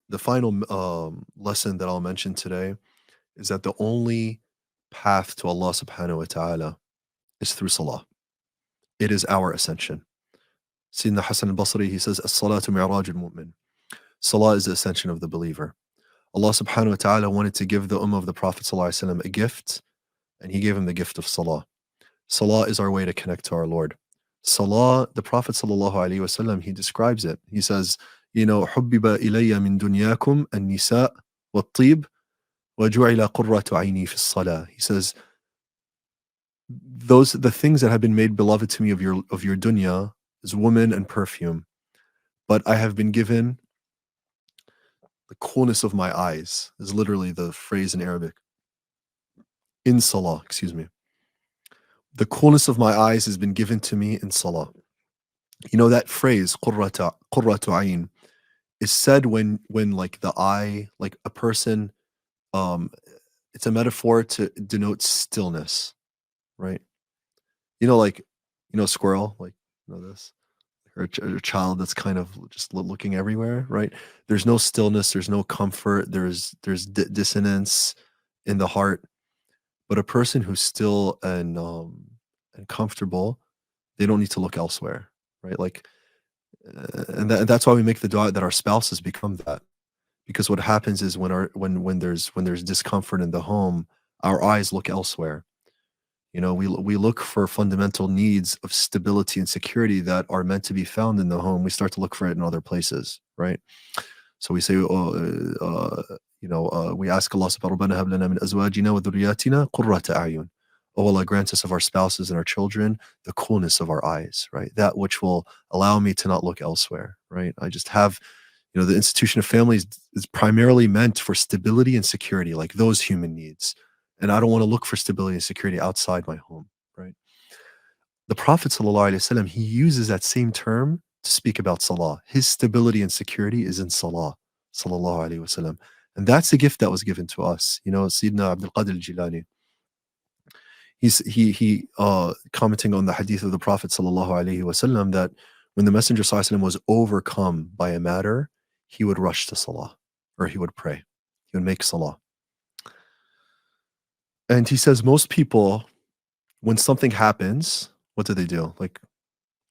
The final lesson that I'll mention today is that the only path to Allah subhanahu wa ta'ala is through salah. It is our ascension. Sayyidina Hassan al-Basri, he says, As-salatu mi'raj al-mu'min. Salah is the ascension of the believer. Allah subhanahu wa ta'ala wanted to give the Ummah of the Prophet sallallahu alaihi wasallam a gift, and he gave him the gift of salah. Salah is our way to connect to our Lord. Salah, the Prophet sallallahu alaihi wasallam, he describes it. He says, حُبِّبَ إِلَيَّ مِن دُنْيَاكُمْ النِّسَاء وَالطِّيبُ وَجُعِلَ قُرَّةُ عَيْنِي فِي الصَّلَاةِ. He says, the things that have been made beloved to me of your dunya is woman and perfume. But I have been given the coolness of my eyes, is literally the phrase in Arabic. In salah, excuse me. The coolness of my eyes has been given to me in salah. You know that phrase, qurratu ayn, is said when like the eye, like a person, it's a metaphor to denote stillness, right? Like, squirrel, like, this, or a child that's kind of just looking everywhere, right? There's no stillness, there's no comfort, there's dissonance in the heart. But a person who's still and comfortable, they don't need to look elsewhere, right? Like, and that's why we make the dua that our spouses become that, because what happens is when there's discomfort in the home, our eyes look elsewhere. We look for fundamental needs of stability and security that are meant to be found in the home. We start to look for it in other places, right? So we say, we ask Allah subhanahu wa ta'ala, hab lana min azwajina wa dhurriyyatina qurrata a'yun. Oh Allah, grant us of our spouses and our children the coolness of our eyes, right? That which will allow me to not look elsewhere, right? I just have, the institution of families is primarily meant for stability and security, like those human needs. And I don't want to look for stability and security outside my home, right? The Prophet sallallahu alaihi wasallam, he uses that same term to speak about salah. His stability and security is in salah, sallallahu alaihi wasallam. And that's the gift that was given to us. Sayyidina Abdul Qadir al-Jilani, he commenting on the hadith of the Prophet sallallahu alaihi wasallam, that when the Messenger sallallahu alaihi wasallam was overcome by a matter, he would rush to salah, or he would pray. He would make salah. And he says most people, when something happens, what do? Like,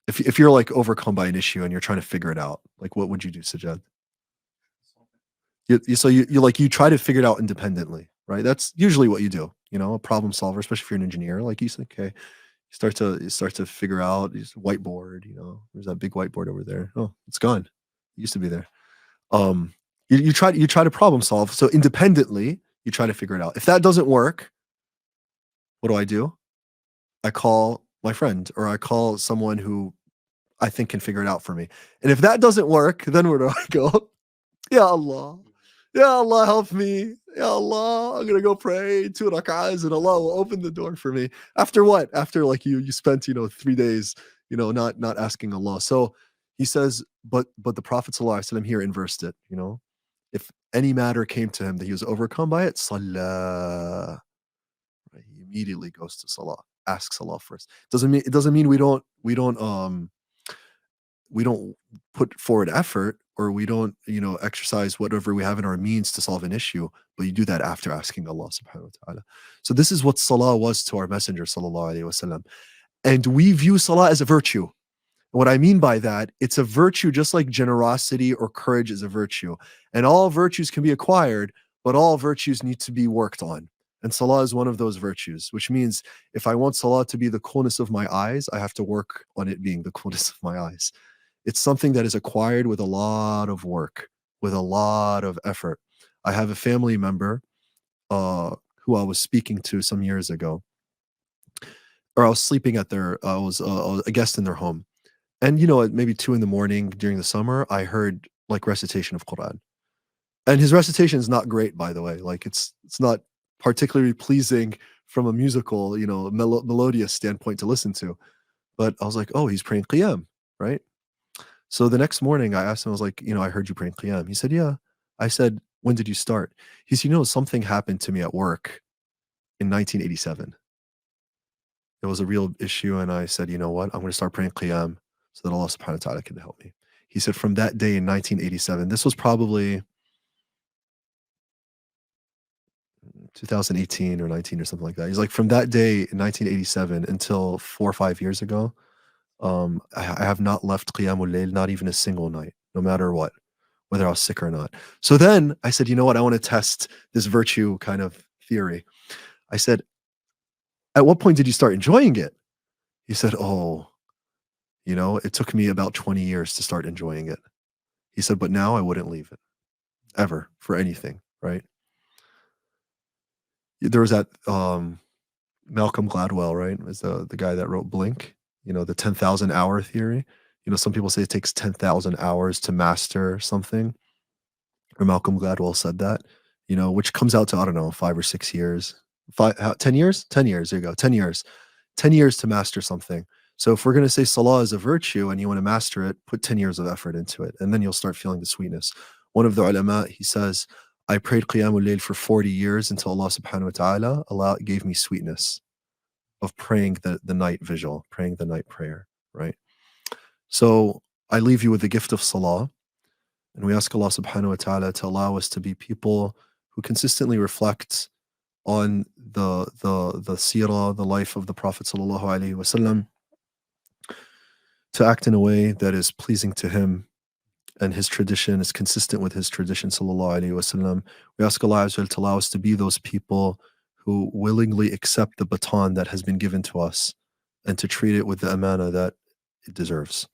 if you're like overcome by an issue and you're trying to figure it out, like what would you do, Sajjad? You try to figure it out independently, right? That's usually what you do. A problem solver, especially if you're an engineer. Like you say, okay, you start to figure out. You whiteboard. There's that big whiteboard over there. Oh, it's gone. It used to be there. You try to problem solve. So independently, you try to figure it out. If that doesn't work, what do? I call my friend, or I call someone who I think can figure it out for me. And if that doesn't work, then where do I go? Ya Allah. Ya Allah, help me. Ya Allah, I'm going to go pray 2 rak'ahs and Allah will open the door for me. After what? After like you spent, 3 days, not asking Allah. So he says, but the Prophet sallallahu alaihi wasallam here inversed it, if any matter came to him that he was overcome by it, salah. Right? He immediately goes to salah, asks Allah first. It doesn't mean we don't put forward effort, or we don't, exercise whatever we have in our means to solve an issue, but you do that after asking Allah subhanahu wa ta'ala. So this is what salah was to our Messenger sallallahu alaihi wasallam. And we view salah as a virtue. And what I mean by that, it's a virtue just like generosity or courage is a virtue. And all virtues can be acquired, but all virtues need to be worked on. And salah is one of those virtues, which means if I want salah to be the coolness of my eyes, I have to work on it being the coolness of my eyes. It's something that is acquired with a lot of work, with a lot of effort. I have a family member who I was speaking to some years ago, or I was sleeping at I was a guest in their home. And, at maybe 2 a.m. during the summer, I heard like recitation of Quran. And his recitation is not great, by the way. Like it's not particularly pleasing from a musical, melodious standpoint to listen to. But I was like, oh, he's praying Qiyam, right? So the next morning I asked him, I was like, I heard you praying Qiyam. He said, yeah. I said, when did you start? He said, something happened to me at work in 1987. It was a real issue. And I said, you know what? I'm going to start praying Qiyam so that Allah subhanahu wa ta'ala can help me. He said, from that day in 1987, this was probably 2018 or 19 or something like that. He's like, from that day in 1987 until 4 or 5 years ago, I have not left Qiyamul Layl, not even a single night, no matter what, whether I was sick or not. So then I said, you know what? I want to test this virtue kind of theory. I said, at what point did you start enjoying it? He said, oh, it took me about 20 years to start enjoying it. He said, but now I wouldn't leave it ever for anything, right? There was that Malcolm Gladwell, right? Was the guy that wrote Blink, the 10,000 hour theory. Some people say it takes 10,000 hours to master something. Or Malcolm Gladwell said that, which comes out to, I don't know, 5 or 6 years. 10 years? 10 years. There you go. 10 years. 10 years to master something. So if we're going to say Salah is a virtue and you want to master it, put 10 years of effort into it, and then you'll start feeling the sweetness. One of the ulama, he says, I prayed Qiyamul Layl for 40 years until Allah subhanahu wa ta'ala, Allah gave me sweetness of praying the night vigil, praying the night prayer, right? So I leave you with the gift of Salah, and we ask Allah subhanahu wa ta'ala to allow us to be people who consistently reflect on the seerah, the life of the Prophet sallallahu alaihi wasallam, to act in a way that is pleasing to him and his tradition is consistent with his tradition sallallahu alaihi wasallam. We ask Allah Azza wa Jalla to allow us to be those people who willingly accept the baton that has been given to us and to treat it with the amana that it deserves.